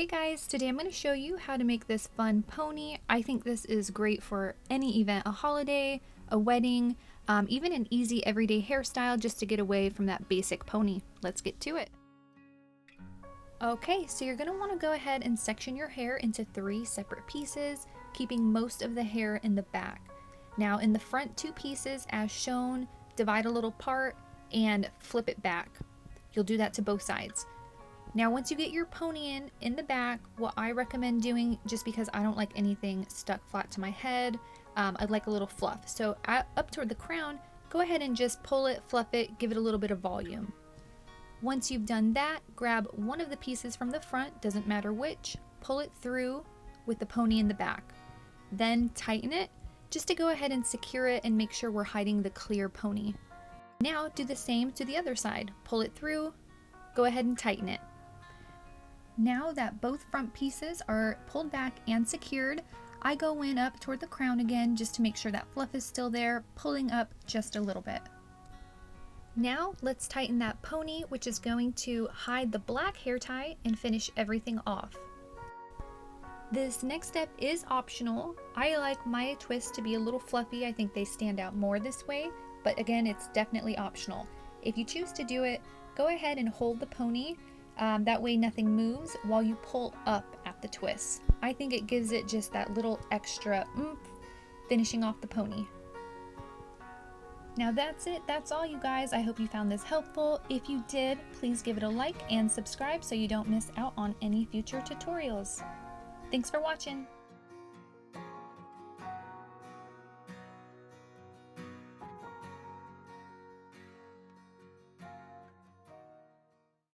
Hey guys, today I'm going to show you how to make this fun pony. I think this is great for any event, a holiday, a wedding, even an easy everyday hairstyle just to get away from that basic pony. Let's get to it. Okay, so you're going to want to go ahead and section your hair into 3 separate pieces, keeping most of the hair in the back. Now in the front 2 pieces as shown, divide a little part and flip it back. You'll do that to both sides. Now once you get your pony in the back, what I recommend doing, just because I don't like anything stuck flat to my head, I'd like a little fluff. So up toward the crown, go ahead and just pull it, fluff it, give it a little bit of volume. Once you've done that, grab one of the pieces from the front, doesn't matter which, pull it through with the pony in the back. Then tighten it, just to go ahead and secure it and make sure we're hiding the clear pony. Now do the same to the other side. Pull it through, go ahead and tighten it. Now that both front pieces are pulled back and secured, I go in up toward the crown again just to make sure that fluff is still there, pulling up just a little bit. Now let's tighten that pony, which is going to hide the black hair tie and finish everything off. This next step is optional. I like my twists to be a little fluffy. I think they stand out more this way, but again, it's definitely optional. If you choose to do it, go ahead and hold the pony. That way nothing moves while you pull up at the twist. I think it gives it just that little extra oomph, finishing off the pony. Now that's it. That's all, you guys. I hope you found this helpful. If you did, please give it a like and subscribe so you don't miss out on any future tutorials. Thanks for watching.